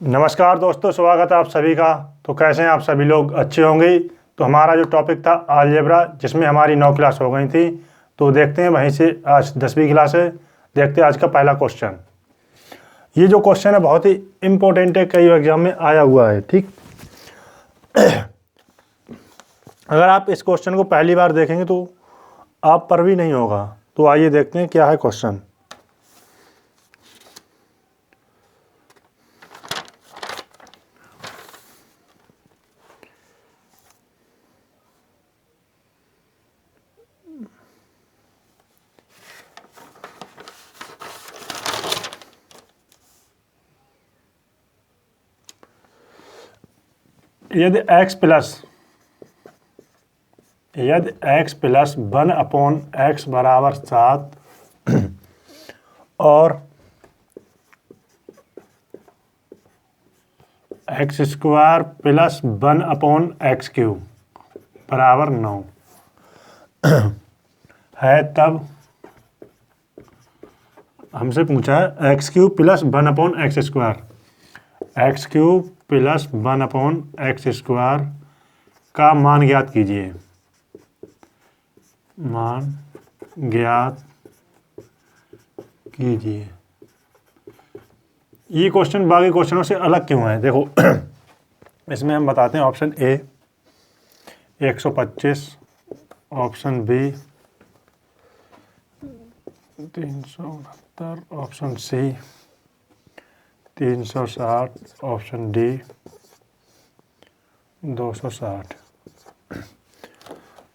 नमस्कार दोस्तों, स्वागत है आप सभी का। तो कैसे हैं आप सभी लोग? अच्छे होंगे। तो हमारा जो टॉपिक था अलजेब्रा, जिसमें हमारी 9 क्लास हो गई थी, तो देखते हैं वहीं से आज 10वीं क्लास है। देखते हैं आज का पहला क्वेश्चन। ये जो क्वेश्चन है बहुत ही इम्पोर्टेंट है, कई एग्जाम में आया हुआ है। ठीक, अगर आप इस क्वेश्चन को पहली बार देखेंगे तो आप पर भी नहीं होगा। तो आइए देखते हैं क्या है क्वेश्चन। यदि x प्लस 1/x बराबर 7 और x² प्लस 1/x³ बराबर 9 है, तब हमसे पूछा है x³ plus 1/x², x³ plus 1/x² का मान ज्ञात कीजिए। मान ज्ञात कीजिए। ये क्वेश्चन बाकी क्वेश्चनों से अलग क्यों है, देखो इसमें हम बताते हैं। Option A 125, option B 369, option C 360, option D 260।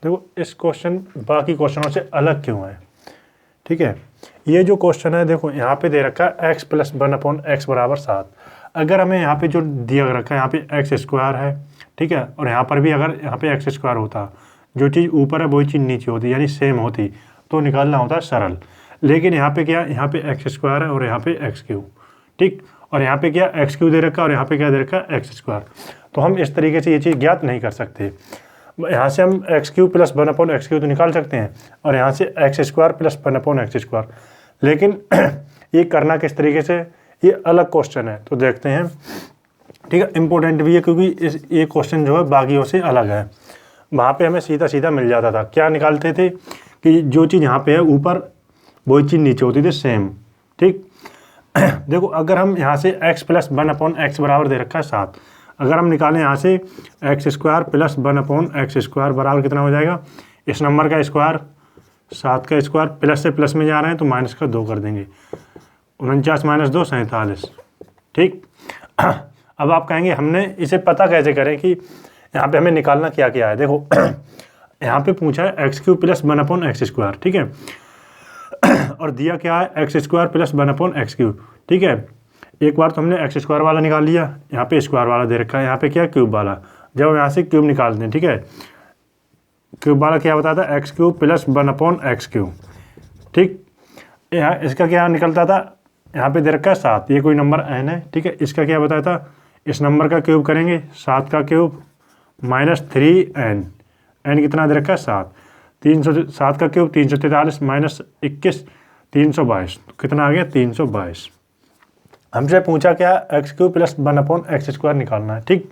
देखो इस क्वेश्चन बाकी क्वेश्चनों से अलग क्यों है। ठीक है, ये जो क्वेश्चन है, देखो यहाँ पे दे रखा है x प्लस 1/x बराबर 7। अगर हमें यहाँ पे जो दिया रखा है, यहाँ पे x² है, ठीक है, और यहाँ पर भी अगर यहाँ पे x² होता, जो चीज़ ऊपर है वही चीज़ नीचे होती, यानी सेम होती, तो निकालना होता है सरल। लेकिन यहाँ पे क्या, यहाँ पे x² है और यहाँ पे x³, ठीक, और यहाँ पे क्या x³ दे रखा है और यहाँ पे क्या दे रखा है x²। तो हम इस तरीके से ये चीज़ ज्ञात नहीं कर सकते। यहाँ से हम x³ प्लस 1/x³ तो निकाल सकते हैं, और यहाँ से x² प्लस 1/x², लेकिन ये करना किस तरीके से, ये अलग क्वेश्चन है। तो देखते हैं। ठीक है, इम्पोर्टेंट भी है क्योंकि ये क्वेश्चन जो है बाकियों से अलग है। वहाँ पे हमें सीधा सीधा मिल जाता था। क्या निकालते थे कि जो चीज़ यहाँ पे है ऊपर वही चीज़ नीचे होती थी, सेम। ठीक, देखो अगर हम यहाँ से x प्लस 1/x बराबर दे रखा है 7, अगर हम निकालें यहाँ से x² प्लस 1/x² बराबर कितना हो जाएगा, इस नंबर का स्क्वायर 7 का स्क्वायर, प्लस से प्लस में जा रहे हैं तो माइनस का 2 कर देंगे, 49 - 2 47। ठीक, अब आप कहेंगे हमने इसे पता कैसे करें कि यहाँ पे हमें निकालना क्या क्या है। देखो यहाँ पे पूछा है x³ प्लस 1/x², ठीक है, और दिया क्या है x² प्लस 1/x³। ठीक है, एक बार तो हमने x² वाला निकाल लिया, यहाँ पे स्क्वायर वाला दे रखा है, यहाँ पे क्या क्यूब वाला। जब हम यहाँ से क्यूब निकालते हैं, ठीक है, क्यूब वाला क्या बताता है x³ प्लस 1/x³। ठीक, यहाँ इसका क्या निकलता था, यहाँ पे दे रखा है 7, ये कोई नंबर n है, ठीक है, इसका क्या बताया था, इस नंबर का क्यूब करेंगे 7 का क्यूब माइनस 3n, n कितना दे रखा है 7, 7 का क्यूब 343 माइनस 21 322, कितना आ गया 322। हमसे पूछा क्या, x³ प्लस 1/x² निकालना है। ठीक,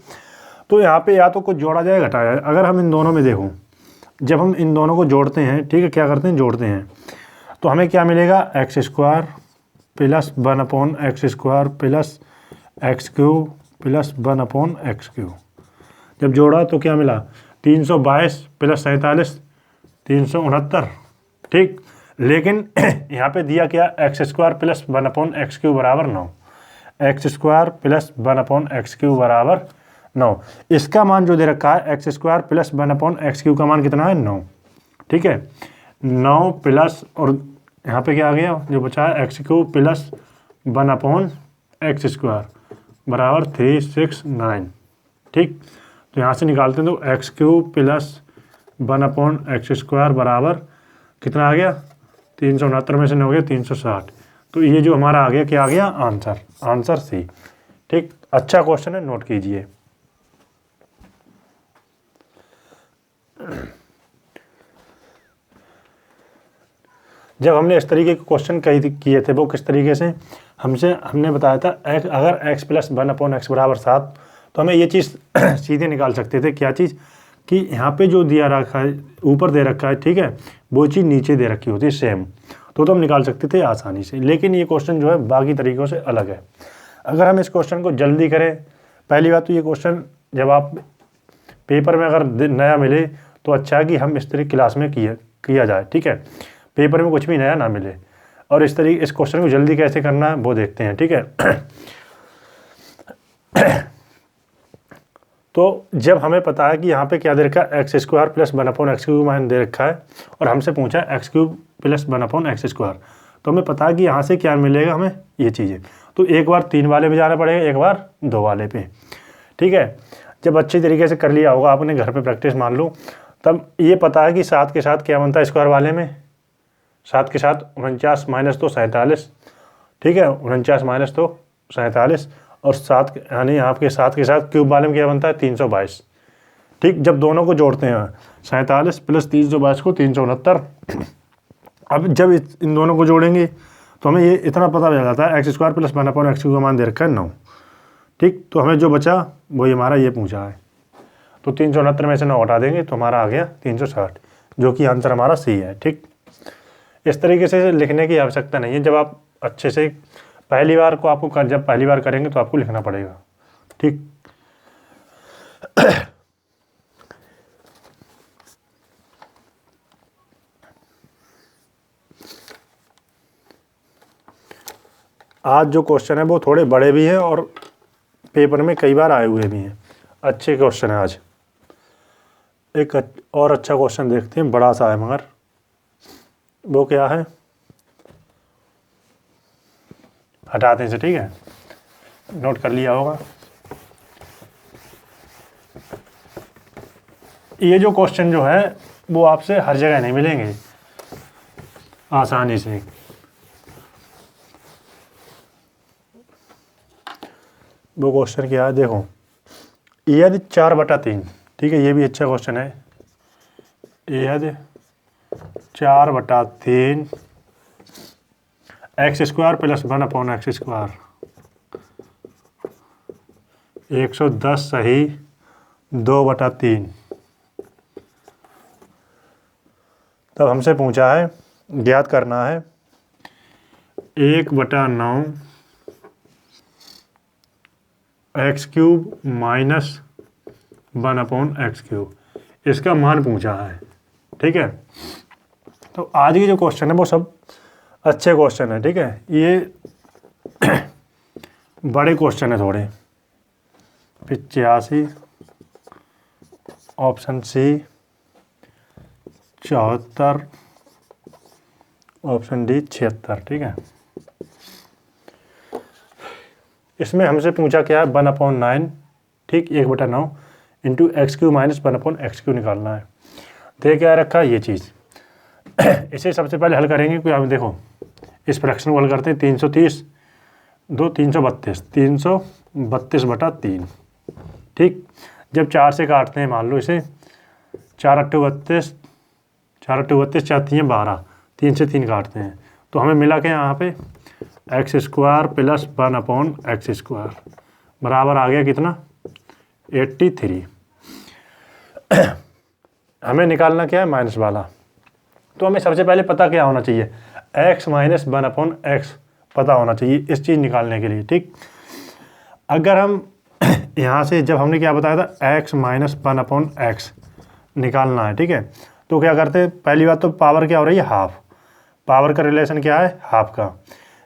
तो यहाँ पे या तो कुछ जोड़ा जाए घटाया जाए। अगर हम इन दोनों में देखो, जब हम इन दोनों को जोड़ते हैं, ठीक है, क्या करते हैं जोड़ते हैं, तो हमें क्या मिलेगा x² plus 1/x² plus x³ plus 1/x³। जब जोड़ा तो क्या मिला 322 प्लस 47 369। ठीक, लेकिन यहाँ पे दिया क्या x² प्लस 1/x³ बराबर 9, x² प्लस 1/x³ बराबर 9। इसका मान जो दे रखा है x² प्लस 1/x³ का मान कितना है 9। ठीक है, 9 प्लस, और यहाँ पे क्या आ गया जो बचा है x³ प्लस 1/x² बराबर 369। ठीक, तो यहाँ से निकालते हैं तो x³ प्लस 1/x² बराबर कितना आ गया 369 में से 9 हो गया 360। तो ये जो हमारा आ गया क्या आ गया आंसर, आंसर सी। ठीक, अच्छा क्वेश्चन है, नोट कीजिए। जब हमने इस तरीके के क्वेश्चन किए थे वो किस तरीके से हमने बताया था अगर x + 1/x = 7 तो हमें ये चीज़ सीधे निकाल सकते थे। क्या चीज़ कि यहाँ पे जो दिया रखा है ऊपर दे रखा है, ठीक है, वो चीज़ नीचे दे रखी होती है सेम, तो हम निकाल सकते थे आसानी से। लेकिन ये क्वेश्चन जो है बाकी तरीक़ों से अलग है। अगर हम इस क्वेश्चन को जल्दी करें, पहली बात तो ये क्वेश्चन जब आप पेपर में अगर नया मिले तो अच्छा है कि हम इस तरीके क्लास में किया जाए, ठीक है, पेपर में कुछ भी नया ना मिले। और इस क्वेश्चन को जल्दी कैसे करना है वो देखते हैं, ठीक है। तो जब हमें पता है कि यहाँ पे क्या दे रखा है x² + 1/x³ मान दे रखा है और हमसे पूछा है x³ + 1/x², तो हमें पता है कि यहाँ से क्या मिलेगा हमें ये चीज़ें। तो एक बार 3 वाले पे जाना पड़ेगा, एक बार 2 वाले पे, ठीक है। जब अच्छी तरीके से कर लिया होगा आपने घर पे प्रैक्टिस मान लो, तब ये पता है कि 7 के साथ क्या बनता है स्क्वायर वाले में, 7 के साथ 49 - 2 47, ठीक है, 49 - 2 47, और 7 यानी आपके 7 के साथ क्यूब वाले में क्या बनता है 322, ठीक। जब दोनों को जोड़ते हैं 47 + 322 को 369, अब जब इन दोनों को जोड़ेंगे तो हमें ये इतना पता चल जाता है x² + 1/x³ का मान दे रखा है 9, ठीक। तो हमें जो बचा वही हमारा ये पूछा है, तो 369 में से 9 हटा देंगे तो हमारा आ गया 360, जो कि आंसर हमारा सी है, ठीक। इस तरीके से लिखने की आवश्यकता नहीं है। जब आप अच्छे से पहली बार को आपको जब पहली बार करेंगे तो आपको लिखना पड़ेगा, ठीक। आज जो क्वेश्चन है वो थोड़े बड़े भी हैं और पेपर में कई बार आए हुए भी हैं, अच्छे क्वेश्चन है। आज एक और अच्छा क्वेश्चन देखते हैं, बड़ा सा है मगर वो क्या है, हटाते हैं इसे, ठीक है, नोट कर लिया होगा। ये जो क्वेश्चन जो है वो आपसे हर जगह नहीं मिलेंगे आसानी से। वो क्वेश्चन क्या है देखो, यदि 4/3, ठीक है, ये भी अच्छा क्वेश्चन है। यदि 4/3 x² + 1/x², 110 सही 2/3, तब हमसे पूछा है ज्ञात करना है 1/9 x³ - 1/x³, इसका मान पूछा है, ठीक है। तो आज के जो क्वेश्चन है वो सब अच्छे क्वेश्चन है, ठीक है। ये बड़े क्वेश्चन है थोड़े। 85, ऑप्शन सी 74, ऑप्शन डी 76, ठीक है। इसमें हमसे पूछा क्या है 1/9, ठीक, 1/9 इंटू x³ - 1/x³ निकालना है। तो क्या रखा है ये चीज़। इसे सबसे पहले हल करेंगे कि आप देखो इस फ्रैक्शन को हल करते हैं, 330 2 332, 332/3, ठीक। जब 4 से काटते हैं मान लो इसे, 4 × 8 = 32, 4 × 8 = 32, 4 × 3 = 12, 3 से 3 काटते हैं तो हमें मिला क्या यहाँ पे x² + 1/x² बराबर आ गया कितना 83। हमें निकालना क्या है माइनस वाला, तो हमें सबसे पहले पता क्या होना चाहिए x - 1/x पता होना चाहिए इस चीज़ निकालने के लिए, ठीक। अगर हम यहाँ से जब हमने क्या बताया था x - 1/x निकालना है, ठीक है, तो क्या करते हैं पहली बात तो पावर क्या हो रही है हाफ, पावर का रिलेशन क्या है हाफ का।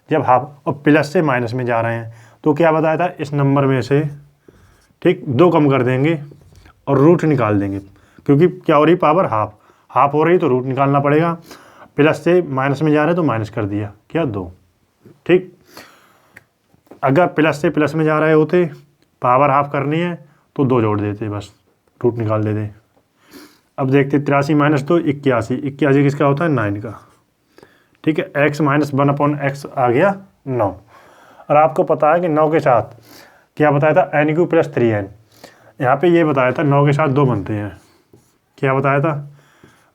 जब हाफ और प्लस से माइनस में जा रहे हैं तो क्या बताया था इस नंबर में से, ठीक, 2 कम कर देंगे और रूट निकाल देंगे, क्योंकि क्या हो रही पावर हाफ हो रही तो रूट निकालना पड़ेगा। प्लस से माइनस में जा रहे हैं तो माइनस कर दिया क्या 2, ठीक। अगर प्लस से प्लस में जा रहे होते पावर हाफ करनी है तो 2 जोड़ देते, बस रूट निकाल देते। अब देखते 83 - 2 81, 81 किसका होता है 9 का, ठीक है। x - 1/x आ गया 9, और आपको पता है कि 9 के साथ क्या बताया था n³ + 3n, यहाँ पे ये बताया था 9 के साथ 2 बनते हैं। क्या बताया था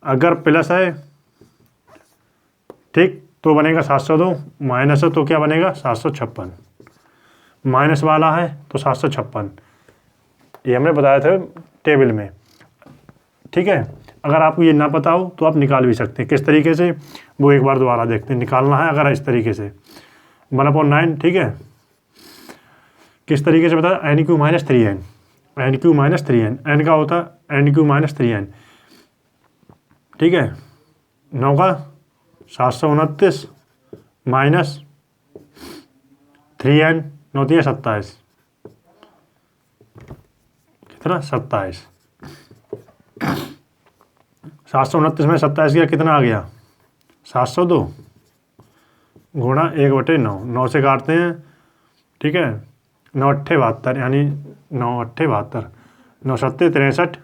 अगर प्लस है ठीक, तो बनेगा 702, माइनस है तो क्या बनेगा 756, माइनस वाला है तो 756, ये हमने बताया था टेबल में। ठीक है, अगर आपको ये ना पता हो तो आप निकाल भी सकते हैं। किस तरीके से, वो एक बार दोबारा देखते हैं। निकालना है अगर इस तरीके से 1/9, ठीक है, किस तरीके से बताया, N Q minus 3n, N Q minus 3n, N का होता है एन क्यू माइनस 3n, ठीक है, 9 का 729 माइनस 3n, 9 3 27, कितना 27, 729 में 27 गया कितना आ गया 702 गुणा 1/9, 9 से काटते हैं, ठीक है, 9 अट्ठे 72, यानी 9 अट्ठे 72, 9 सत्ते 63,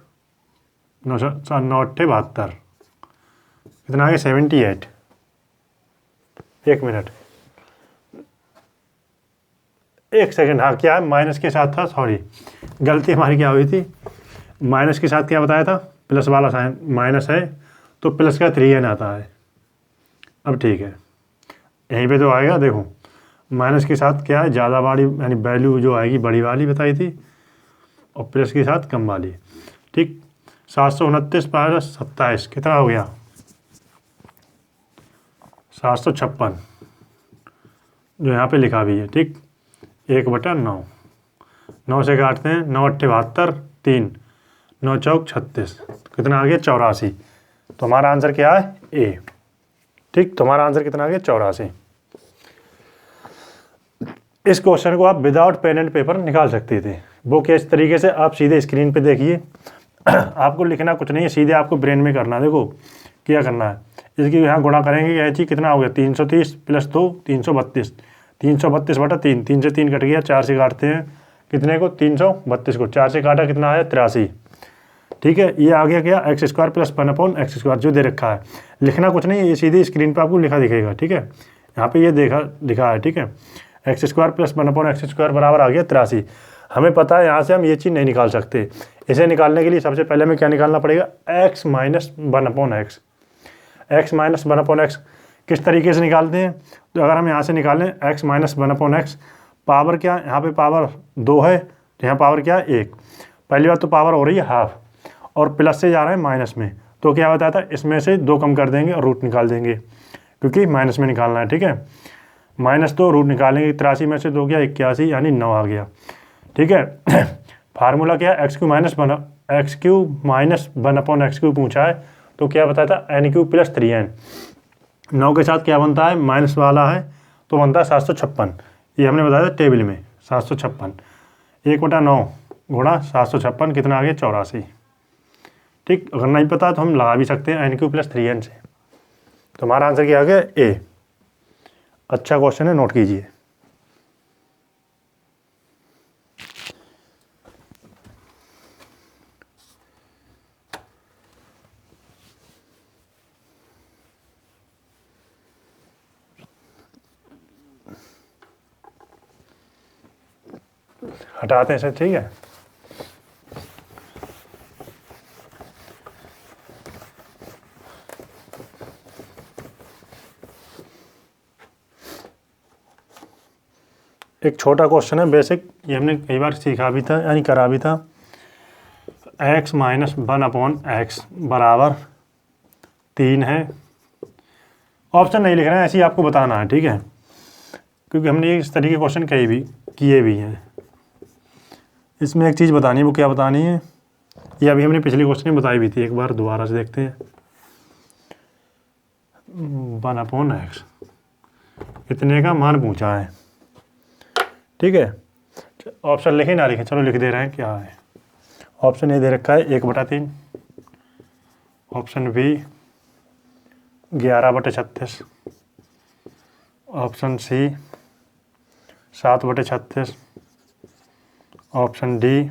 9 अट्ठे 72, कितना आ गया 78। एक मिनट, एक सेकंड, हाँ क्या है, माइनस के साथ था, सॉरी गलती हमारी क्या हुई थी, माइनस के साथ क्या बताया था, प्लस वाला साइन, माइनस है तो प्लस का 3n आता है। अब ठीक है, यहीं पे तो आएगा, देखो माइनस के साथ क्या है, ज़्यादा वाली यानी वैल्यू जो आएगी बड़ी वाली बताई थी, और प्लस के साथ कम वाली, ठीक। 729 + 27 कितना हो गया 756, जो यहाँ पे लिखा भी है, ठीक, 1/9, 9 से काटते हैं, 9 अट्ठे 72, 3, 9 चौक 36, कितना आ गया 84। तो हमारा आंसर क्या है ए, ठीक, तुम्हारा आंसर कितना आ गया 84। इस क्वेश्चन को आप विदाउट पेन एंड पेपर निकाल सकते थे। वो किस तरीके से, आप सीधे स्क्रीन पे देखिए, आपको लिखना कुछ नहीं है, सीधे आपको ब्रेन में करना है। देखो क्या करना है, इसकी यहाँ गुणा करेंगे, क्या चीज़ कितना हो गया 330 + 2 332, 332/3, 3 से 3 कट गया, 4 से काटते हैं कितने को 332 को, 4 से काटा कितना आया 83, ठीक है। ये आ गया क्या x² + 1/x² जो दे रखा है, लिखना कुछ नहीं है, ये सीधी स्क्रीन पे आपको लिखा दिखेगा, ठीक है। यहाँ पे ये लिखा है, ठीक है, x² + 1/x² बराबर आ गया 83। हमें पता है यहाँ से हम ये चीज़ नहीं निकाल सकते। इसे निकालने के लिए सबसे पहले हमें क्या निकालना पड़ेगा, x - 1/x, x - 1/x किस तरीके से निकालते हैं, तो अगर हम यहाँ से निकालें x - 1/x, पावर क्या, यहाँ पे पावर 2 है तो यहाँ पावर क्या है 1, पहली बार तो पावर हो रही है हाफ, और प्लस से जा रहा है माइनस में, तो क्या बताया था, इसमें से 2 कम कर देंगे और रूट निकाल देंगे, क्योंकि माइनस में निकालना है, ठीक है। -2 रूट निकालेंगे, 83 में से 2 गया 81, यानी 9 आ गया, ठीक है। फार्मूला क्या है, x³ - 1/x³ पूछा है, तो क्या बताया था n³ + 3n, 9 के साथ क्या बनता है, माइनस वाला है तो बनता है 756, ये हमने बताया था टेबल में 756, 1/9 गुणा 756 कितना आ गया 84, ठीक। अगर नहीं पता तो हम लगा भी सकते हैं n³ + 3n से। तो हमारा आंसर क्या आ गया ए। अच्छा क्वेश्चन है, नोट कीजिए। हटाते हैं इसे, ठीक है। एक छोटा क्वेश्चन है, बेसिक, ये हमने कई बार सीखा भी था यानी करा भी था। x - 1/x बराबर 3 है। ऑप्शन नहीं लिख रहे हैं, ऐसे ही आपको बताना है, ठीक है, क्योंकि हमने इस तरीके के क्वेश्चन किए भी हैं। इसमें एक चीज़ बतानी है, वो क्या बतानी है, ये अभी हमने पिछले क्वेश्चन में बताई भी थी, एक बार दोबारा से देखते हैं। 1/x इतने का मान पूछा है, ठीक है। ऑप्शन लिखे ना लिखे, चलो लिख दे रहे हैं क्या है। ऑप्शन ए दे रखा है 1/3, option B 11/36, option C 7/36, option D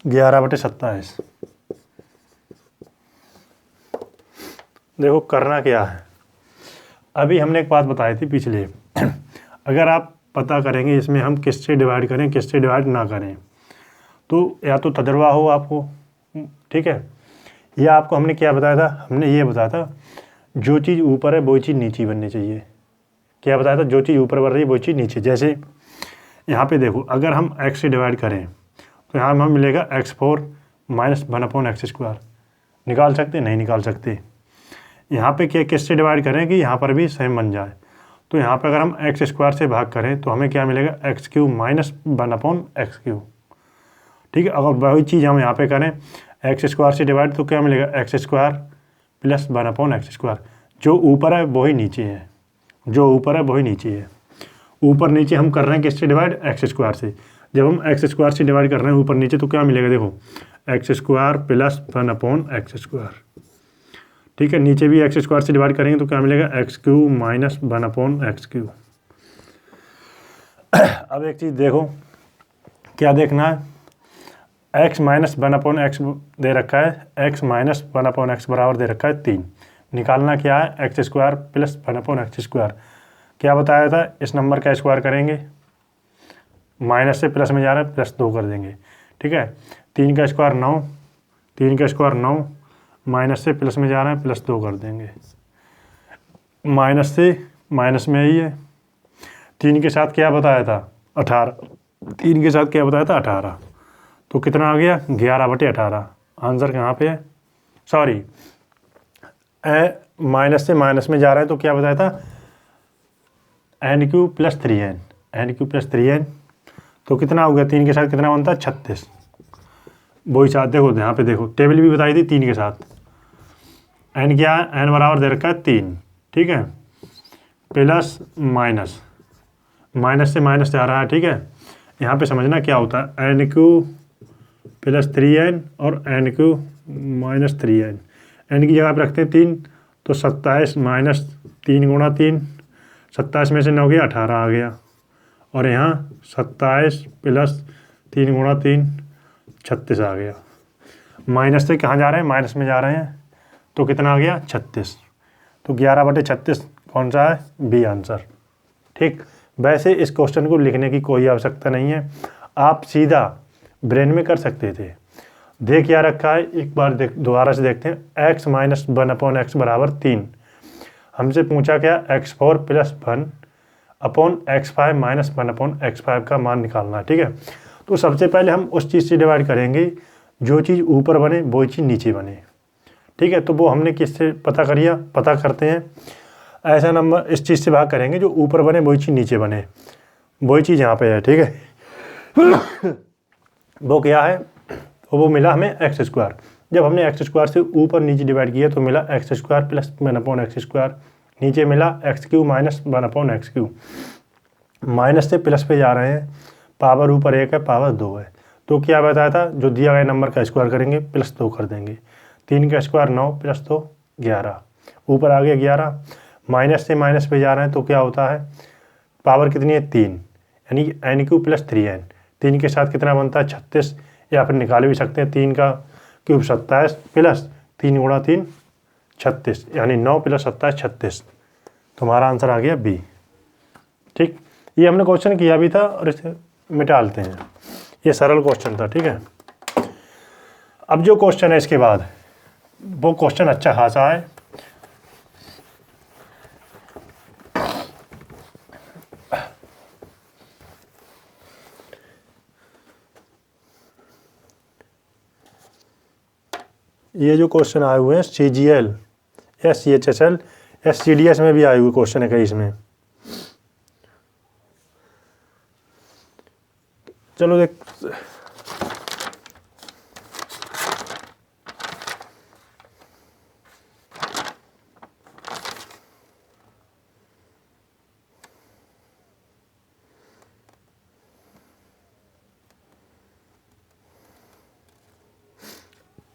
11/27। देखो करना क्या है, अभी हमने एक बात बताई थी पिछले, अगर आप पता करेंगे इसमें हम किससे डिवाइड करें किससे डिवाइड ना करें, तो या तो तजुर्बा हो आपको, ठीक है, या आपको हमने क्या बताया था, हमने ये बताया था जो चीज़ ऊपर है वही चीज़ नीचे बननी चाहिए। क्या बताया था, जो चीज़ ऊपर बन रही है वही चीज़ नीचे। जैसे यहाँ पे देखो, अगर हम x से डिवाइड करें तो यहाँ हमें मिलेगा x4 माइनस 1/x²। निकाल सकते, नहीं निकाल सकते। यहाँ पे क्या किससे डिवाइड करें कि यहाँ पर भी सेम बन जाए। तो यहाँ पे अगर हम x² से भाग करें तो हमें क्या मिलेगा, x³ माइनस 1/x³। ठीक है, अगर वही चीज़ हम यहाँ पे करें x² से डिवाइड तो क्या मिलेगा, x² प्लस 1/x²। जो ऊपर है वही नीचे है, जो ऊपर है वही नीचे है। ऊपर नीचे हम कर रहे हैं किससे डिवाइड, x² से। जब हम x² से डिवाइड कर रहे हैं ऊपर नीचे तो क्या मिलेगा, देखो x² प्लस 1/x²। ठीक है, नीचे भी x² से डिवाइड करेंगे तो क्या मिलेगा, x³ माइनस 1/x³। अब एक चीज़ देखो, क्या देखना है, x माइनस 1/x दे रखा है, x माइनस 1/x बराबर दे रखा है 3। निकालना क्या है, x² प्लस 1/x²। क्या बताया था, इस नंबर का स्क्वायर करेंगे, माइनस से प्लस में जा रहा है प्लस 2 कर देंगे। ठीक है, 3 का स्क्वायर 9, 3 का स्क्वायर 9, माइनस से प्लस में जा रहा है प्लस 2 कर देंगे। माइनस से माइनस में ही है। 3 के साथ क्या बताया था, 18। 3 के साथ क्या बताया था, 18। तो कितना आ गया, 11/18। आंसर कहाँ पे है, सॉरी माइनस से माइनस में जा रहा है तो क्या बताया था, n³ plus 3n, n³ plus 3n। तो कितना हो गया, 3 के साथ कितना बनता है, 36। वही साथ देखो, यहाँ पे देखो टेबल भी बताई थी 3 के साथ। n क्या है, n बराबर दे रखा है 3। ठीक है, प्लस माइनस, माइनस से माइनस जा रहा है। ठीक है, यहाँ पे समझना क्या होता है, n³ प्लस 3n और n³ माइनस 3n। n की जगह पे रखते हैं 3, तो 27 माइनस 3 गुणा 3, 27 में से 9 गया 18 आ गया। और यहाँ 27 प्लस 3 गुणा 3 36 आ गया। माइनस से कहाँ जा रहे हैं, माइनस में जा रहे हैं, तो कितना आ गया, 36। तो 11/36 कौन सा है, बी आंसर। ठीक, वैसे इस क्वेश्चन को लिखने की कोई आवश्यकता नहीं है, आप सीधा ब्रेन में कर सकते थे। देख क्या रखा है, एक बार दोबारा से देखते हैं। x माइनस 1/x बराबर 3। हमसे पूछा क्या, x4 plus 1/x5 minus 1/x5 का मान निकालना है। ठीक है, तो सबसे पहले हम उस चीज़ से डिवाइड करेंगे जो चीज़ ऊपर बने वही चीज़ नीचे बने। ठीक है, तो वो हमने किससे पता करिए, पता करते हैं, ऐसा नंबर इस चीज़ से भाग करेंगे जो ऊपर बने वही चीज़ नीचे बने। वही चीज़ यहाँ पे है। ठीक है, वो क्या है, वो मिला हमें x²। जब हमने x² से ऊपर नीचे डिवाइड किया तो मिला x² प्लस 1/x²। नीचे मिला x³ माइनस 1/x³। माइनस से प्लस पे जा रहे हैं, पावर ऊपर 1 है, पावर 2 है। तो क्या बताया था, जो दिया गया नंबर का स्क्वायर करेंगे प्लस 2 कर देंगे। 3 का स्क्वायर 9 प्लस 2 11, ऊपर आ गया 11। माइनस से माइनस पे जा रहे हैं तो क्या होता है, पावर कितनी है, 3, यानी n³ प्लस 3n। 3 के साथ कितना बनता है, 36, या फिर निकाल भी सकते हैं 3 का क्यूब 27 प्लस 3 गुणा 3 36, यानी 9 प्लस 27 36। तुम्हारा आंसर आ गया बी। ठीक, ये हमने क्वेश्चन किया भी था और इसे मिटालते हैं, ये सरल क्वेश्चन था। ठीक है, अब जो क्वेश्चन है इसके बाद, वो क्वेश्चन अच्छा खासा है। ये जो क्वेश्चन आए हुए हैं CGL, SCHSL, SCDS में भी आए हुए क्वेश्चन है कई इसमें। चलो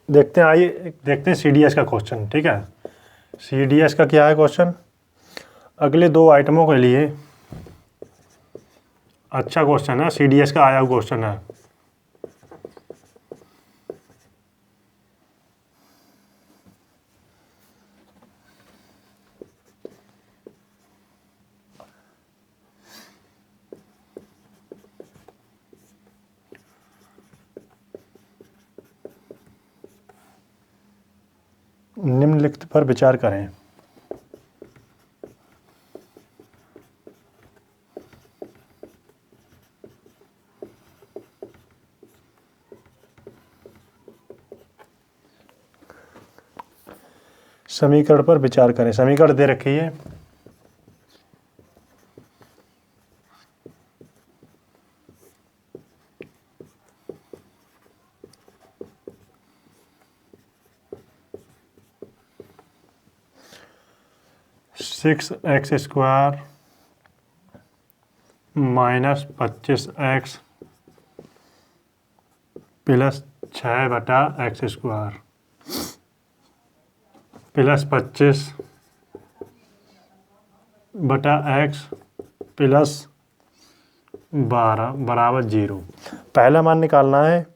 देखते हैं, आइए देखते हैं CDS का क्वेश्चन। ठीक है, CDS का क्या है क्वेश्चन, अगले 2 आइटमों के लिए अच्छा क्वेश्चन है, CDS का आया हुआ क्वेश्चन है। निम्नलिखित पर विचार करें। समीकरण पर विचार करें। समीकरण दे रखी है, six x square minus 25x plus 6/x square plus 25/x plus 12 बराबर 0। पहला मान निकालना है।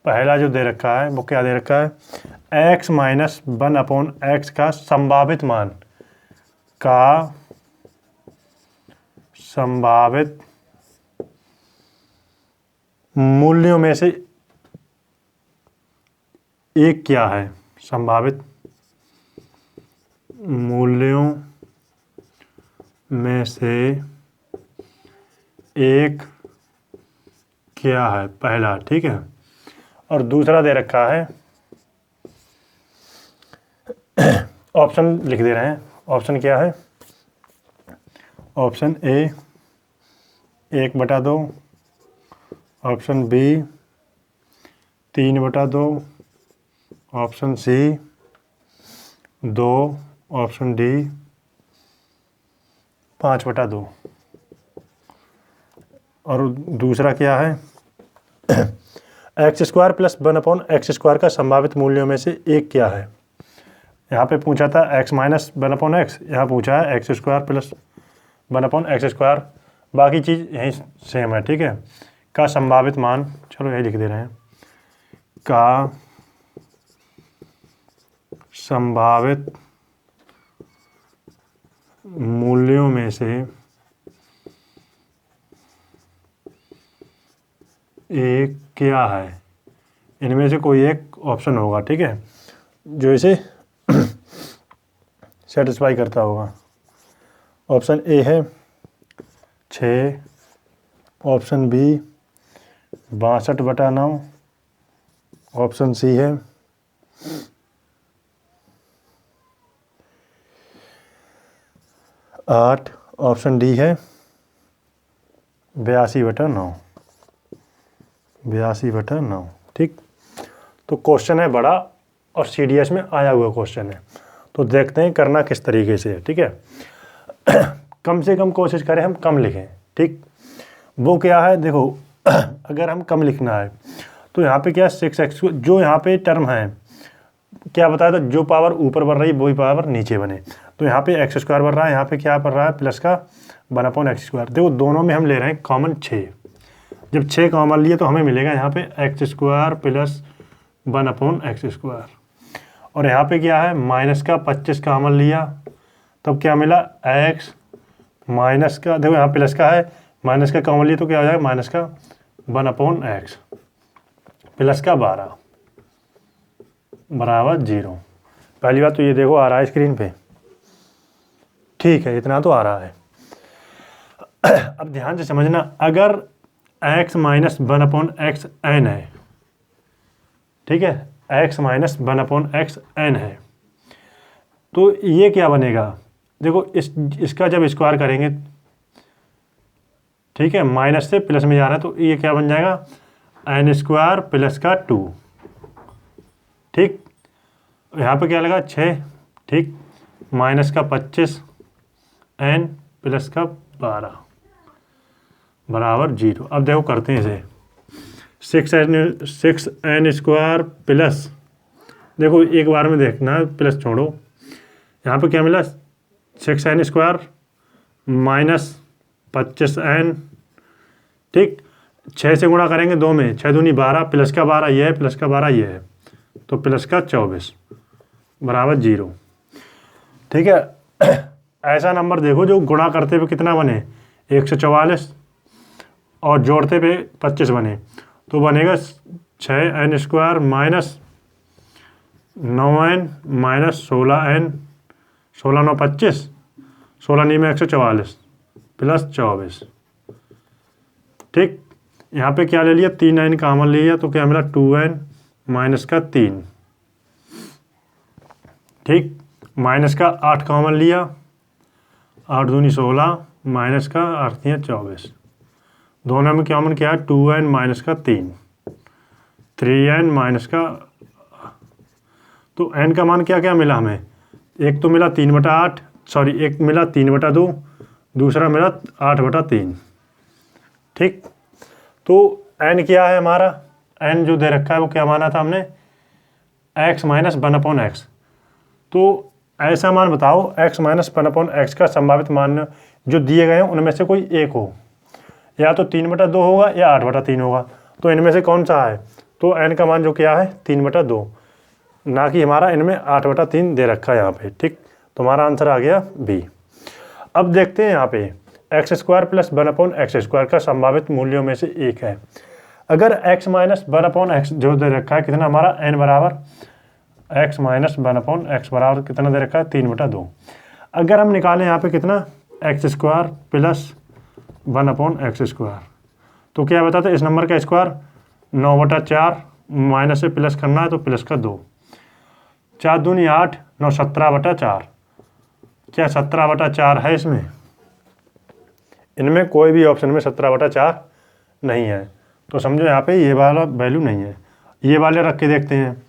पहला जो दे रखा है वो क्या दे रखा है, x माइनस 1/x का संभावित मान का संभावित मूल्यों में से एक क्या है। संभावित मूल्यों में से एक क्या है, पहला, ठीक है। और दूसरा दे रखा है, ऑप्शन लिख दे रहे हैं। ऑप्शन क्या है, option A 1/2, option B 3/2, option C 2, option D 5/2। और दूसरा क्या है, x square plus 1/x square का संभावित मूल्यों में से एक क्या है। यहाँ पे पूछा था x माइनस 1/x, यहाँ पूछा है x square plus 1/x square. बाकी चीज़ यही सेम है, ठीक है। का संभावित मान, चलो यही लिख दे रहे हैं, का संभावित मूल्यों में से एक क्या है। इनमें से कोई एक ऑप्शन होगा, ठीक है, जो इसे सेटिस्फाई करता होगा। ऑप्शन ए है 6, ऑप्शन बी 62/9, ऑप्शन सी है 8, ऑप्शन डी है 82/9। 82/9, ठीक। तो क्वेश्चन है बड़ा और CDS में आया हुआ क्वेश्चन है, तो देखते हैं करना किस तरीके से है, ठीक है। कम से कम कोशिश करें हम कम लिखें, ठीक। वो क्या है, देखो अगर हम कम लिखना है तो यहाँ पे क्या 6x, जो यहाँ पे टर्म है क्या बताया था, जो पावर ऊपर बढ़ रही है वही पावर नीचे बने। तो यहाँ पे x स्क्वायर बढ़ रहा है, यहाँ पे क्या बढ़ रहा है, प्लस का 1/x स्क्वायर। देखो दोनों में हम ले रहे हैं कॉमन 6। जब 6 कॉमन लिए तो हमें मिलेगा यहाँ पे x square plus 1/x square. और यहाँ पे क्या है, माइनस का 25 कॉमन लिया, तब क्या मिला, x माइनस का, देखो यहाँ प्लस का है, माइनस का कॉमन लिया तो क्या हो जाएगा, माइनस का 1/x प्लस का 12 बराबर 0। पहली बात तो ये देखो आ रहा है स्क्रीन पे, ठीक है, इतना तो आ रहा है। अब ध्यान से समझना, अगर x माइनस 1/x n है, ठीक है, x माइनस 1/x n है, तो ये क्या बनेगा, देखो इसका जब स्क्वायर करेंगे, ठीक है, माइनस से प्लस में जा रहा है, तो ये क्या बन जाएगा, n स्क्वायर प्लस का 2, ठीक। यहाँ पे क्या लगा 6, ठीक, माइनस का 25 n प्लस का 12 बराबर 0। अब देखो करते हैं इसे, 6n स्क्वायर प्लस, देखो एक बार में देखना है, प्लस छोड़ो, यहाँ पे क्या मिला 6n स्क्वायर माइनस 25n, ठीक, 6 से गुणा करेंगे 2 में, 6 दूनी 12, प्लस का 12 ये है, प्लस का 12 ये है, तो प्लस का 24 बराबर 0, ठीक है। ऐसा नंबर देखो जो गुणा करते हुए कितना बने, 144, और जोड़ते हुए 25 बने, तो बनेगा 6n square minus 9n minus 16n, 16 9 25, 16 9 में 144 प्लस 24, ठीक। यहाँ पे क्या ले लिया, 3n कॉमन लिया, तो क्या मिला 2n माइनस का 3 ठीक, माइनस का 8 कॉमन लिया, 8 दूनी 16, माइनस का 8 दिया 24, दोनों में कॉमन क्या है 2n माइनस का 3n माइनस का, तो n का मान क्या क्या मिला हमें, एक तो मिला 3/8, सॉरी एक मिला 3/2, दूसरा मिला 8/3। ठीक, तो n क्या है हमारा, n जो दे रखा है वो क्या माना था हमने, x माइनस 1/x। तो ऐसा मान बताओ x माइनस 1/x का संभावित मान जो दिए गए हैं उनमें से कोई एक हो, या तो 3/2 होगा या 8/3 होगा, तो इनमें से कौन सा है, तो n का मान जो क्या है 3/2, ना कि हमारा इनमें 8/3 दे रखा है यहाँ पे। ठीक, तो हमारा आंसर आ गया बी। अब देखते हैं यहाँ पे x² प्लस 1/x² का संभावित मूल्यों में से एक है। अगर x माइनस 1/x जो दे रखा है कितना हमारा n बराबर, x माइनस 1/x बराबर कितना दे रखा है 3/2। अगर हम निकालें यहाँ पे कितना x² प्लस 1/x², तो क्या बताते हैं इस नंबर का स्क्वायर 9/4, माइनस से प्लस करना है तो प्लस का 2, 4 दूनी 8, 9 17/4, क्या 17/4 है इसमें, इनमें कोई भी ऑप्शन में 17/4 नहीं है, तो समझो यहाँ पे ये वाला वैल्यू नहीं है। ये वाले रख के देखते हैं,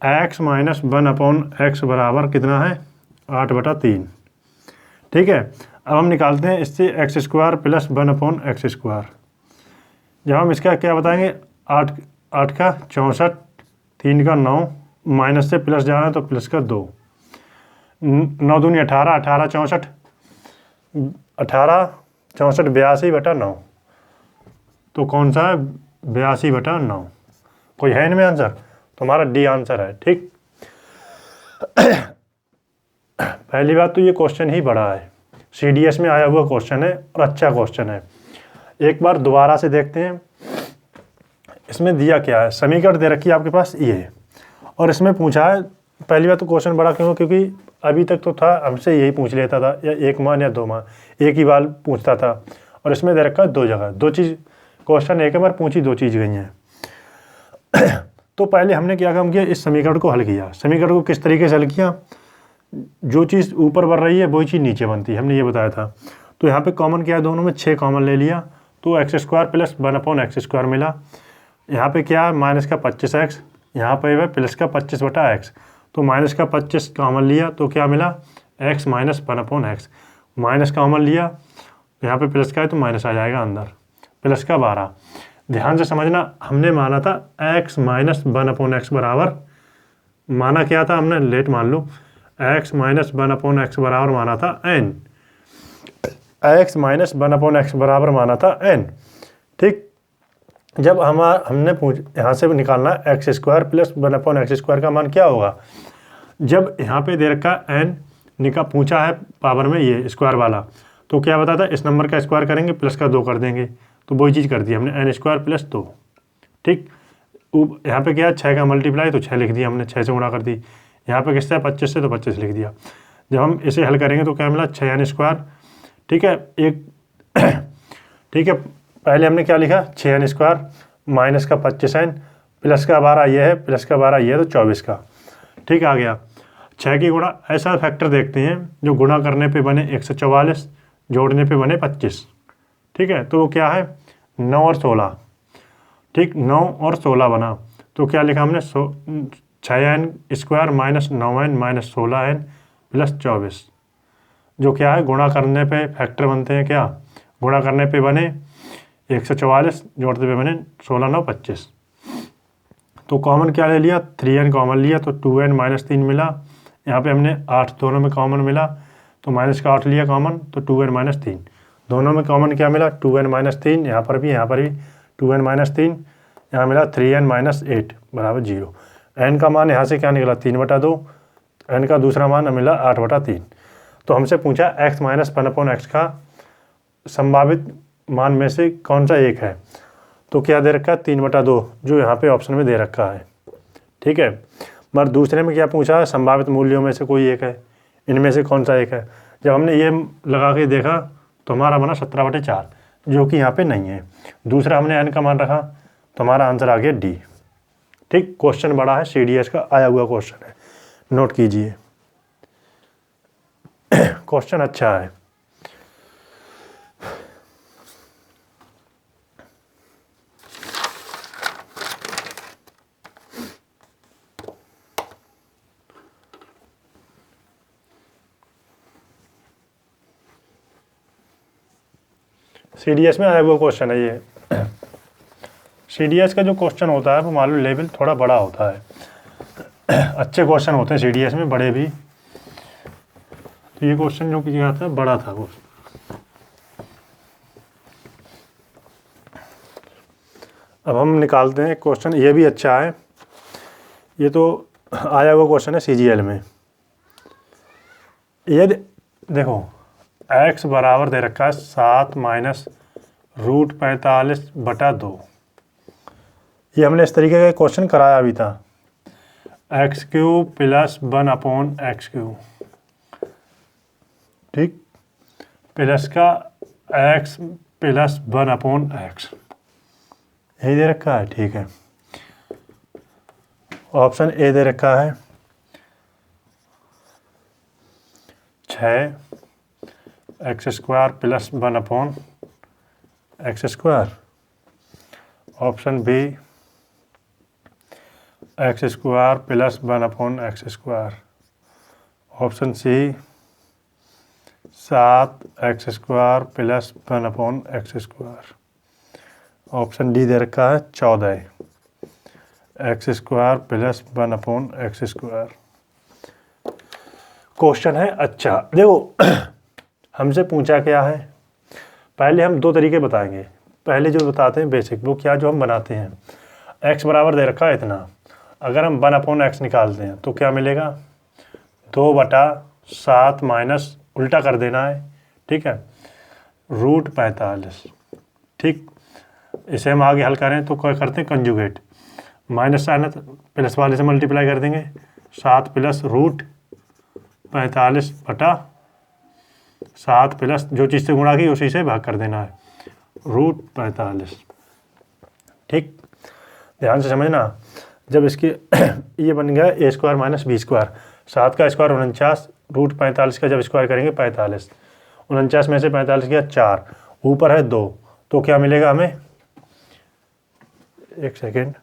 x माइनस 1/x बराबर कितना है 8/3। ठीक है, अब हम निकालते हैं इससे x² प्लस 1/x²। जब हम इसका क्या बताएंगे 8 का 64, 3 का 9, माइनस से प्लस जाना है तो प्लस का 2, 9 दूनी 18, 18 64, 18 64 82/9, तो कौन सा है 82/9, कोई है इनमें आंसर, तो हमारा डी आंसर है। ठीक, पहली बात तो ये क्वेश्चन ही बड़ा है, CDS में आया हुआ क्वेश्चन है और अच्छा क्वेश्चन है। एक बार दोबारा से देखते हैं इसमें दिया क्या है, समीकरण दे रखी है आपके पास ये, और इसमें पूछा है, पहली बात तो क्वेश्चन बड़ा क्यों, क्योंकि अभी तक तो था हमसे यही पूछ लेता था, या 1 मान या 2 मान एक ही बार पूछता था, और इसमें दे रखा है 2 जगह, 2 चीज़ क्वेश्चन एक बार पूछी 2 चीज़ गई हैं। तो पहले हमने क्या काम किया, इस समीकरण को हल किया। समीकरण को किस तरीके से हल किया, जो चीज़ ऊपर बढ़ रही है वही चीज़ नीचे बनती है, हमने ये बताया था। तो यहाँ पे कॉमन क्या है, दोनों में 6 कॉमन ले लिया, तो x² प्लस 1/x² मिला। यहाँ पे क्या है माइनस का 25x, यहाँ पे है प्लस का 25/x, तो माइनस का 25 कॉमन लिया तो क्या मिला x minus 1/x, minus common लिया यहाँ पे प्लस का है तो माइनस आ जाएगा अंदर, प्लस का 12। ध्यान से समझना, हमने माना था x माइनस 1/x बराबर, माना क्या था हमने, लेट मान लो, x माइनस 1/x बराबर माना था n, x माइनस 1/x बराबर माना था n। ठीक, जब हमने यहाँ से निकालना x² प्लस 1/x² का मान क्या होगा, जब यहाँ पे दे रखा n पूछा है पावर में ये स्क्वायर वाला, तो क्या बताता है इस नंबर का स्क्वायर करेंगे प्लस का 2 कर देंगे, तो वही चीज़ कर दी हमने n² प्लस 2। ठीक, यहाँ पे क्या है 6 का मल्टीप्लाई तो 6 लिख दिया हमने, 6 से गुणा कर दी, यहाँ पे किससे 25 से तो 25 लिख दिया। जब हम इसे हल करेंगे तो क्या मिला 6n²। ठीक है, एक ठीक है, पहले हमने क्या लिखा 6n² माइनस का 25n प्लस का 12 ये है, प्लस का 12 ये है, तो 24 का। ठीक, आ गया 6 की गुणा, ऐसा फैक्टर देखते हैं जो गुणा करने पे बने 144, जोड़ने पे बने 25। ठीक है, तो वो क्या है 9 और 16। ठीक, 9 और 16 बना, तो क्या लिखा हमने 6n² minus 9n minus 16n plus 24, जो क्या है गुणा करने पे फैक्टर बनते हैं, क्या गुणा करने पे बने 144, जोड़ते पे बने 16 9 25। तो कॉमन क्या ले लिया 3n कॉमन लिया, तो 2n माइनस 3 मिला। यहाँ पे हमने 8 दोनों में कॉमन मिला, तो माइनस का 8 लिया कॉमन, तो 2n माइनस 3 दोनों में कॉमन क्या मिला 2n माइनस 3, यहाँ पर भी 2n माइनस 3, यहाँ मिला 3n माइनस 8 बराबर 0। n का मान यहाँ से क्या निकला 3/2, n का दूसरा मान मिला 8/3। तो हमसे पूछा x माइनस 1/x का संभावित मान में से कौन सा एक है, तो क्या दे रखा है 3/2, जो यहाँ पे ऑप्शन में दे रखा है। ठीक है, मगर दूसरे में क्या पूछा है संभावित मूल्यों में से कोई एक है, इनमें से कौन सा एक है। जब हमने ये लगा के देखा तो हमारा बना 17/4, जो कि यहाँ पे नहीं है। दूसरा हमने n का मान रखा तो हमारा आंसर आ गया डी। ठीक, क्वेश्चन बड़ा है, CDS का आया हुआ क्वेश्चन है, नोट कीजिए। क्वेश्चन अच्छा है। CDS में आया हुआ क्वेश्चन है ये। CDS का जो क्वेश्चन होता है वो मान लो लेवल थोड़ा बड़ा होता है। अच्छे क्वेश्चन होते हैं CDS में, बड़े भी। तो ये क्वेश्चन जो किया था बड़ा था वो। अब हम निकालते हैं क्वेश्चन, ये भी अच्छा है। ये तो आया हुआ क्वेश्चन है CGL में। ये देखो x बराबर दे रखा है 7 माइनस रूट 45/2। ये हमने इस तरीके का क्वेश्चन कराया भी था। x³ प्लस 1/x³, ठीक, प्लस का x प्लस 1/x, यही दे रखा है, ठीक है। ऑप्शन ए दे रखा है 6x² plus 1/x²। Option B x² plus 1/x²। Option C 7x² plus 1/x²। Option D दे रखा है 14x² प्लस 1/x²। क्वेश्चन है अच्छा। देखो हमसे पूछा क्या है, पहले हम दो तरीके बताएंगे। पहले जो बताते हैं बेसिक, वो क्या जो हम बनाते हैं, x बराबर दे रखा है इतना, अगर हम 1/x निकालते हैं तो क्या मिलेगा, 2/7 माइनस उल्टा कर देना है, ठीक है, रूट 45, ठीक। इसे हम आगे हल करें तो क्या करते हैं, कंजुगेट, माइनस साइन प्लस वाले से मल्टीप्लाई कर देंगे, 7 प्लस रूट 45/7 प्लस जो चीज़ से गुणा की उसी से भाग कर देना है, रूट 45, ठीक। ध्यान से समझना, जब इसकी ये बन गया a² माइनस b², 7 का स्क्वायर 49, रूट 45 का जब स्क्वायर करेंगे 45, 49 में से 45 गया 4, ऊपर है 2, तो क्या मिलेगा हमें, एक सेकेंड,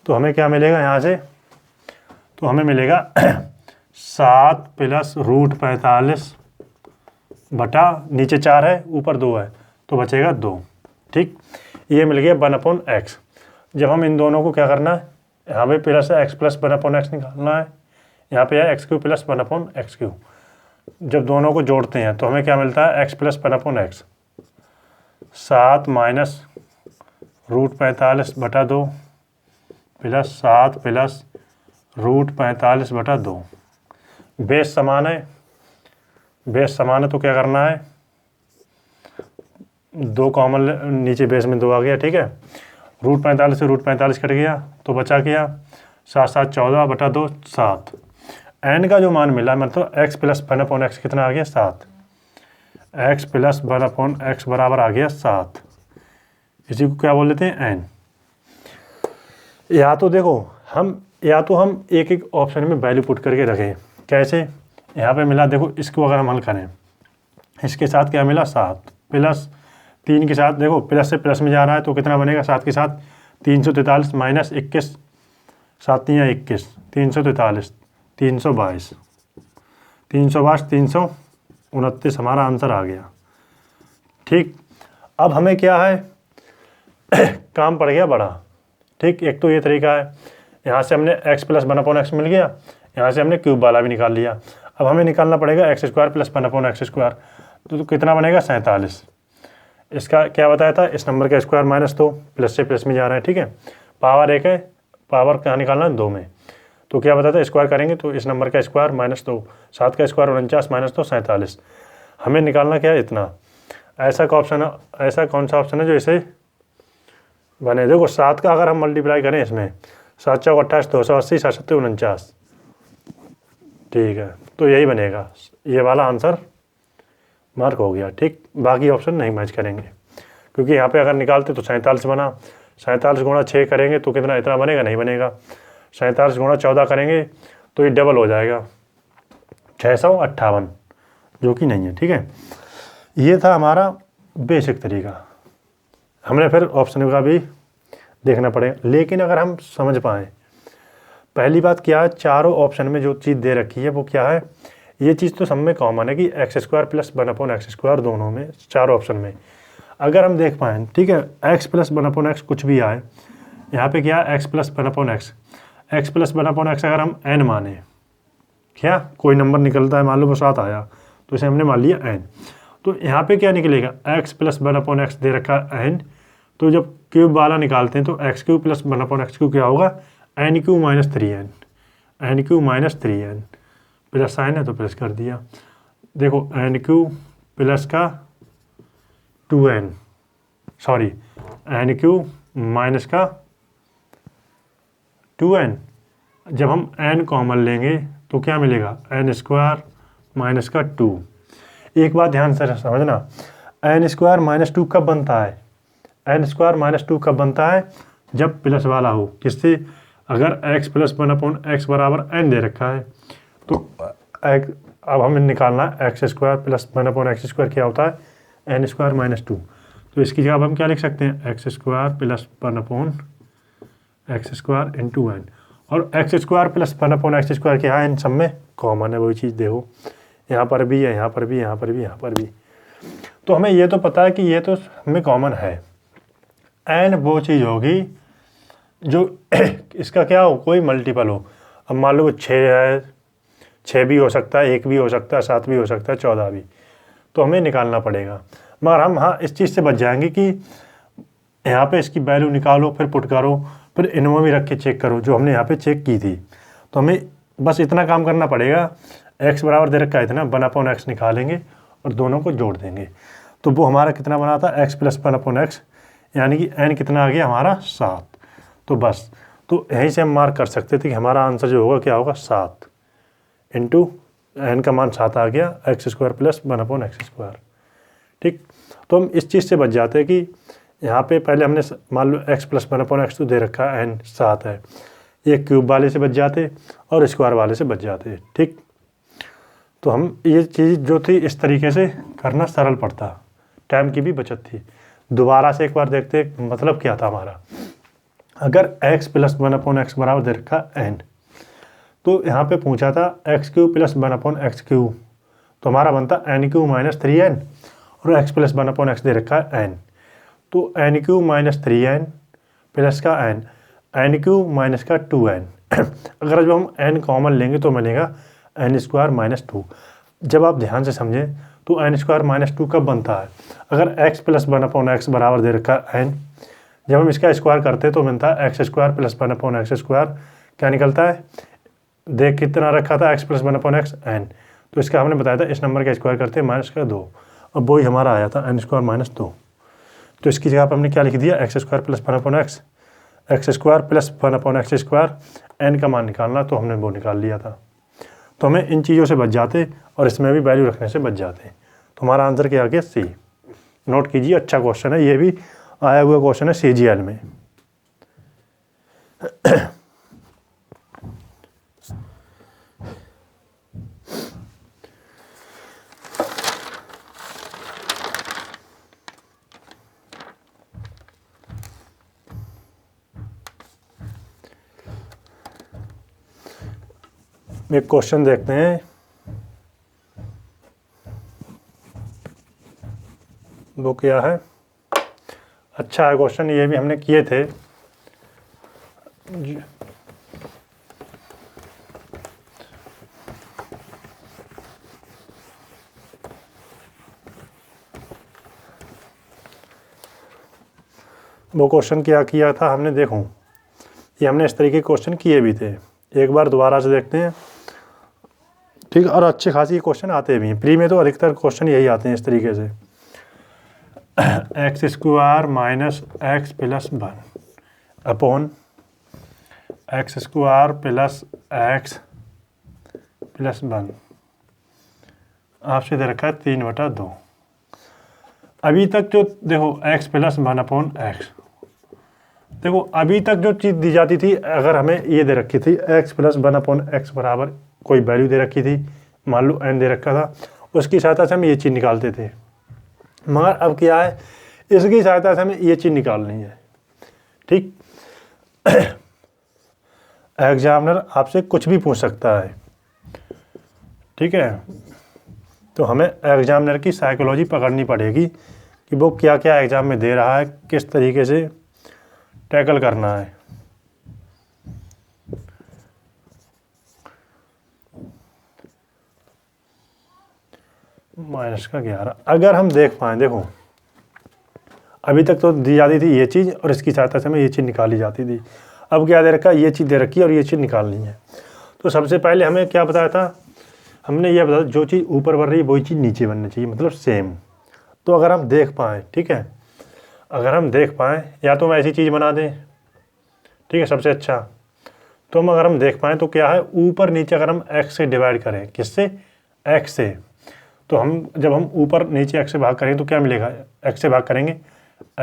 तो हमें क्या मिलेगा यहाँ से, तो हमें मिलेगा 7 प्लस रूट 45 बटा नीचे 4 है ऊपर 2 है तो बचेगा 2, ठीक। ये मिल गया 1/x। जब हम इन दोनों को क्या करना है, यहाँ पे प्लस है x प्लस 1/x निकालना है, यहाँ पे है x³ प्लस 1/x³। जब दोनों को जोड़ते हैं तो हमें क्या मिलता है, x plus 1/x, 7 minus root 45/2 plus 7 plus root 45/2। Base समान है, बेस समान है तो क्या करना है, 2 कॉमन, नीचे बेस में 2 आ गया, ठीक है। रूट 45 से रूट 45 कट गया तो बचा क्या, 7 7 14/2 7। एन का जो मान मिला मतलब x प्लस 1/x कितना आ गया, 7। x प्लस 1/x बराबर आ गया 7। इसी को क्या बोल लेते हैं, एन। या तो देखो हम एक एक ऑप्शन में वैल्यू पुट करके रखें। कैसे, यहाँ पे मिला, देखो इसको अगर हम हल करें, इसके साथ क्या मिला, 7 प्लस 3 के साथ, देखो प्लस से प्लस में जा रहा है तो कितना बनेगा, 7 के साथ 343 माइनस 21, 7 3 21, 343, 322, 329 हमारा आंसर आ गया, ठीक। अब हमें क्या है काम पड़ गया बड़ा, ठीक। एक तो ये तरीका है, यहाँ से हमने x प्लस 1/x मिल गया, यहाँ से हमने क्यूब वाला भी निकाल लिया। अब हमें निकालना पड़ेगा x² प्लस 1/x², तो कितना बनेगा, 47। इसका क्या बताया था, इस नंबर का स्क्वायर माइनस 2, प्लस से प्लस में जा रहा है, ठीक है। पावर 1 है, पावर कहाँ निकालना है, 2 में, तो क्या बताया था, स्क्वायर करेंगे तो इस नंबर का स्क्वायर माइनस 2, 7 का स्क्वायर 49 माइनस 2 47। हमें निकालना क्या है, इतना। ऐसा का ऑप्शन है, ऐसा कौन सा ऑप्शन है जो इसे बने, देखो 7 का अगर हम मल्टीप्लाई करें इसमें, 7 चौक 28, 280, 7 7 49, ठीक है, तो यही बनेगा, ये वाला आंसर मार्क हो गया, ठीक। बाकी ऑप्शन नहीं मैच करेंगे क्योंकि यहाँ पे अगर निकालते तो 47 बना, 47 गुणा 6 करेंगे तो कितना, इतना बनेगा, नहीं बनेगा। 47 गुणा 14 करेंगे तो ये डबल हो जाएगा 658, जो कि नहीं है। ठीक है, ये था हमारा बेसिक तरीका। हमने फिर ऑप्शन का भी देखना पड़ेगा, लेकिन अगर हम समझ पाएँ, पहली बात क्या है, चारों ऑप्शन में जो चीज़ दे रखी है वो क्या है, ये चीज़ तो सब में कॉमन है कि x² + 1/x² दोनों में, चारों ऑप्शन में अगर हम देख पाएँ। ठीक है, x + 1/x कुछ भी आए, यहाँ पे क्या x + 1/x, x + 1/x अगर हम n माने, क्या कोई नंबर निकलता है, मान लो वो 7 आया तो इसे हमने मान लिया n, तो यहाँ पे क्या निकलेगा, x + 1/x दे रखा है n, तो जब क्यूब वाला निकालते हैं तो x³ + 1/x³ क्या होगा, n³ - 3n, n³ - 3n, plus sign है तो प्लस कर दिया। देखो n³ प्लस का 2n, सॉरी n³ माइनस का 2n, जब हम n कॉमन लेंगे तो क्या मिलेगा, n² माइनस का 2। एक बात ध्यान से समझना, n² - 2 कब बनता है, n² - 2 कब बनता है, जब प्लस वाला हो। किससे, अगर x + 1/x बराबर n दे रखा है तो अब हमें निकालना है x² + 1/x² क्या होता है, n² - 2, तो इसकी जगह हम क्या लिख सकते हैं, x² + 1/x² × n, और x² + 1/x² क्या है, इन सब में कॉमन है, वही चीज़ देखो यहाँ पर भी है, यहाँ पर भी, यहाँ पर भी, यहाँ पर भी, तो हमें ये तो पता है कि ये तो हमें कॉमन है। n वो चीज़ होगी जो इसका क्या हो, कोई मल्टीपल हो। अब मान लो 6 है, 6 भी हो सकता है, 1 भी हो सकता है, 7 भी हो सकता है, 14 भी, तो हमें निकालना पड़ेगा। मगर हम हाँ इस चीज़ से बच जाएंगे कि यहाँ पे इसकी वैल्यू निकालो, फिर पुट करो, फिर इनमें भी रख के चेक करो, जो हमने यहाँ पे चेक की थी। तो हमें बस इतना काम करना पड़ेगा, x बराबर दे रखा है इतना, 1/x निकालेंगे और दोनों को जोड़ देंगे, तो वो हमारा कितना बना था, x + 1/x, यानी कि n कितना आ गया हमारा 7। तो बस, तो यहीं से हम मार्क कर सकते थे कि हमारा आंसर जो होगा क्या होगा, 7 इंटू n का मान 7 आ गया, x² + 1/x²। ठीक, तो हम इस चीज़ से बच जाते हैं कि यहाँ पे पहले हमने मान लो x + 1/x तो दे रखा है, n 7 है, ये क्यूब वाले से बच जाते और स्क्वायर वाले से बच जाते। ठीक, तो हम ये चीज़ जो थी इस तरीके से करना सरल पड़ता, टाइम की भी बचत थी। दोबारा से एक बार देखते मतलब क्या था हमारा, अगर x + 1/x बराबर दे रखा n, तो यहाँ पे पूछा था x³ + 1/x³, तो हमारा बनता n³ - 3n, और x + 1/x दे रखा है n, तो n³ - 3n प्लस का n, n³ - का 2n अगर जब हम n कॉमन लेंगे तो मिलेगा n² - 2। जब आप ध्यान से समझें तो n² - 2 कब बनता है, अगर x + 1/x बराबर दे रखा है n, जब हम इसका स्क्वायर करते हैं तो बनता है x² + 1/x², क्या निकलता है, देख कितना रखा था x + 1/x n, तो इसका हमने बताया था इस नंबर का स्क्वायर करते हैं -2, अब वही हमारा आया था n² - 2। तो इसकी जगह पर हमने क्या लिख दिया, x² + 1/x, x² + 1/x², n का मान निकालना, तो हमने वो निकाल लिया था। तो हमें इन चीज़ों से बच जाते और इसमें भी वैल्यू रखने से बच जाते। तो हमारा आंसर क्या आ गया, सी। नोट कीजिए, अच्छा क्वेश्चन है, ये भी आया हुआ क्वेश्चन है CGL में। एक क्वेश्चन देखते हैं, वो क्या है, अच्छा है क्वेश्चन, ये भी हमने किए थे। वो क्वेश्चन क्या किया था हमने, देखो ये हमने इस तरीके के क्वेश्चन किए भी थे, एक बार दोबारा से देखते हैं। ठीक, और अच्छे खासी क्वेश्चन आते भी हैं, प्री में तो अधिकतर क्वेश्चन यही आते हैं इस तरीके से, x² - x + 1 upon x² + x + 1, आपसे दे रखा है 3/2। अभी तक जो देखो x + 1/x, देखो अभी तक जो चीज़ दी जाती थी, अगर हमें ये दे रखी थी x प्लस 1/x बराबर कोई वैल्यू दे रखी थी, मान लो n दे रखा था, उसकी सहायता से हम ये चीज़ निकालते थे। मगर अब क्या है, इसकी सहायता से हमें ये चीज़ निकालनी है। ठीक, एग्जामिनर आपसे कुछ भी पूछ सकता है, ठीक है, तो हमें एग्जामिनर की साइकोलॉजी पकड़नी पड़ेगी कि वो क्या क्या एग्ज़ाम में दे रहा है, किस तरीके से टैकल करना है। -11 अगर हम देख पाएँ, देखो अभी तक तो दी जाती थी ये चीज़ और इसकी सहायता से हमें ये चीज़ निकाली जाती थी। अब क्या दे रखा है, ये चीज़ दे रखी है और ये चीज़ निकालनी है। तो सबसे पहले हमें क्या बताया था, हमने ये बताया जो चीज़ ऊपर बढ़ रही है वही चीज़ नीचे बननी चाहिए, मतलब सेम। तो अगर हम देख पाएँ, ठीक है, अगर हम देख पाएँ या तो हम ऐसी चीज़ बना दें, ठीक है, सबसे अच्छा। तो अगर हम देख पाएँ तो क्या है, ऊपर नीचे अगर हम x से डिवाइड करें, किससे, x से, तो जब हम ऊपर नीचे x से भाग करेंगे तो क्या मिलेगा, x से भाग करेंगे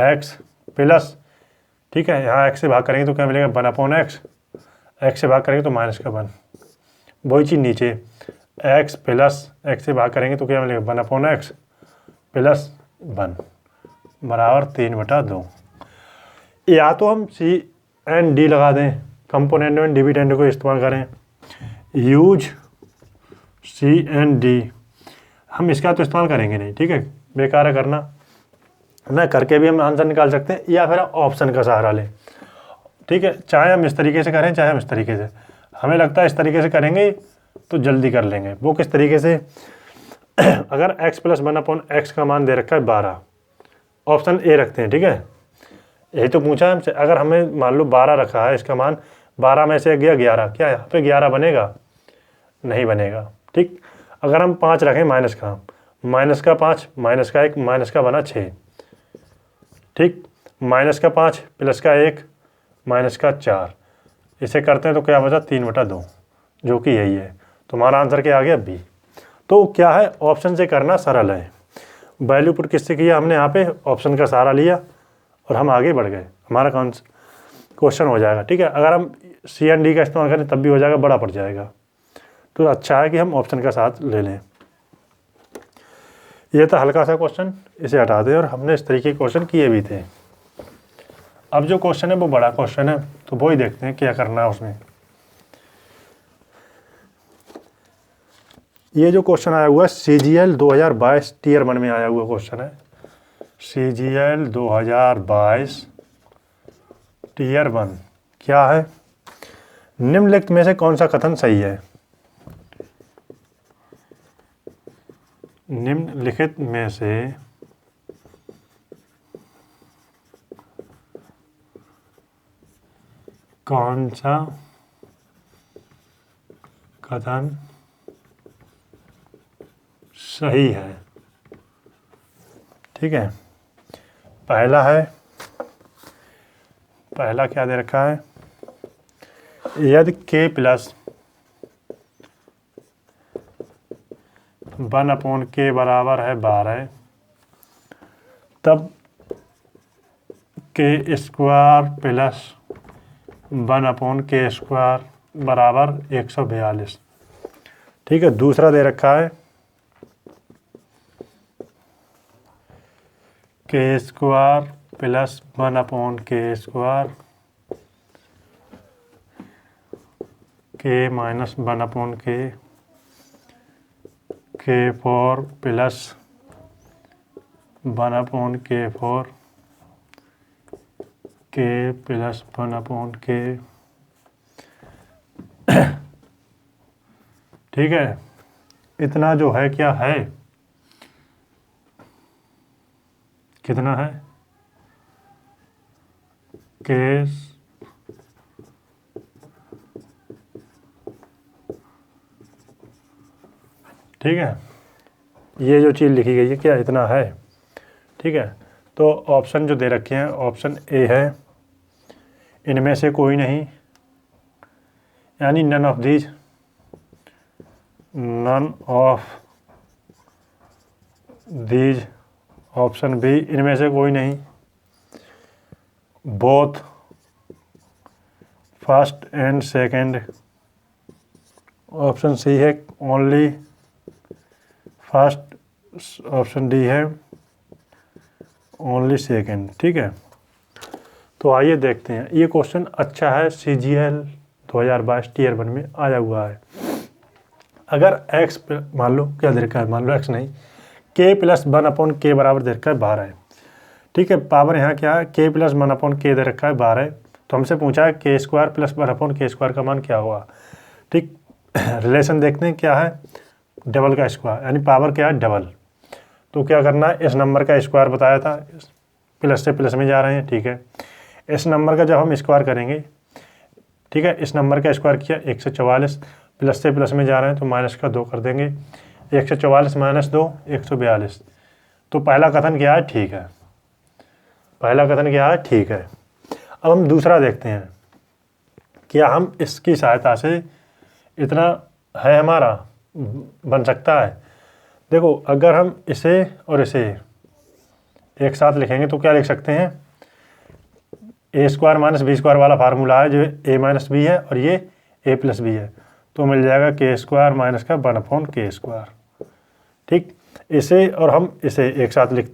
x प्लस, ठीक है, यहाँ x से भाग करेंगे तो क्या मिलेगा 1/x, x से भाग करेंगे तो -1। वही चीज़ नीचे x प्लस x से भाग करेंगे तो क्या मिलेगा 1/x प्लस 1 बराबर 3/2। या तो हम C एंड D लगा दें, कंपोनेंट में डिविडेंड को इस्तेमाल करें, यूज C एंड D। हम इसका तो इस्तेमाल करेंगे नहीं, ठीक है, बेकार है करना, ना करके भी हम आंसर निकाल सकते हैं, या फिर ऑप्शन का सहारा लें, ठीक है, चाहे हम इस तरीके से करें चाहे हम इस तरीके से। हमें लगता है इस तरीके से करेंगे तो जल्दी कर लेंगे। वो किस तरीके से, अगर x प्लस 1/x का मान दे रखा है 12, ऑप्शन ए रखते हैं, ठीक है, यही तो पूछा है हमसे। अगर हमें मान लो 12 रखा है, इसका मान 12 में से गया 11, क्या यहाँ पे 11 बनेगा, नहीं बनेगा। ठीक, अगर हम 5 रखें माइनस का 5, माइनस का 1, माइनस का बना 6, ठीक, माइनस का 5 प्लस का 1 माइनस का 4, इसे करते हैं तो क्या बचा 3/2, जो कि यही है। तो हमारा आंसर क्या आ गया बी। तो क्या है, ऑप्शन से करना सरल है। वैल्यू पुट किससे किया हमने, यहाँ पे ऑप्शन का सहारा लिया और हम आगे बढ़ गए, हमारा क्वेश्चन हो जाएगा। ठीक है, अगर हम सी एंड डी का इस्तेमाल करें तब भी हो जाएगा, बड़ा पड़ जाएगा। तो अच्छा है कि हम ऑप्शन का साथ ले लें। ये था हल्का सा क्वेश्चन, इसे हटा दें। और हमने इस तरीके के क्वेश्चन किए भी थे। अब जो क्वेश्चन है वो बड़ा क्वेश्चन है, तो वो ही देखते हैं क्या करना है उसमें। ये जो क्वेश्चन आया हुआ है CGL 2022 टीयर 1 में आया हुआ क्वेश्चन है। CGL 2022 टीयर 1 क्या है, निम्नलिखित में से कौन सा कथन सही है। निम्नलिखित में से कौन सा कथन सही है। ठीक है, पहला क्या दे रखा है, यदि k प्लस 1/k बराबर है 12, तब k square plus 1/k square बराबर 142। ठीक है, दूसरा दे रखा है k square plus 1/k square k minus 1/k k4 plus 1/k4 k plus 1/k। ठीक है, इतना जो है क्या है, कितना है केस ठीक है, ये जो चीज़ लिखी गई है क्या इतना है। ठीक है, तो ऑप्शन जो दे रखे हैं ऑप्शन ए है, इनमें से कोई नहीं, यानी none of these, option B इनमें से कोई नहीं, both first and second, option C है ओनली फर्स्ट, ऑप्शन डी है ओनली सेकंड। ठीक है, तो आइए देखते हैं। ये क्वेश्चन अच्छा है, CGL 2022 टीयर 1 में आया हुआ है। अगर x मान लो क्या दे रखा है, मान लो x नहीं, k + 1/k बराबर दे रखा है 12 है। ठीक है, पावर यहाँ क्या है, k + 1/k दे रखा है 12 है। तो हमसे पूछा है k² + 1/k² का मान क्या होगा। ठीक, रिलेशन देखते हैं क्या है, डबल का स्क्वायर, यानी पावर क्या है, डबल। तो क्या करना है, इस नंबर का स्क्वायर बताया था, प्लस से प्लस में जा रहे हैं। ठीक है, इस नंबर का जब हम स्क्वायर करेंगे, ठीक है, इस नंबर का स्क्वायर किया 144, प्लस से प्लस में जा रहे हैं तो माइनस का 2 कर देंगे, 144 - 2 142। तो पहला कथन क्या है, ठीक है, पहला कथन क्या है, ठीक है। अब हम दूसरा देखते हैं, क्या हम इसकी सहायता से इतना है हमारा बन सकता है। देखो, अगर हम इसे और इसे एक साथ लिखेंगे तो क्या लिख सकते हैं, a² - b² वाला फार्मूला है जो a - b है और ये a + b है, तो मिल जाएगा k² - 1/k²। ठीक, इसे और हम इसे एक साथ लिखते हैं।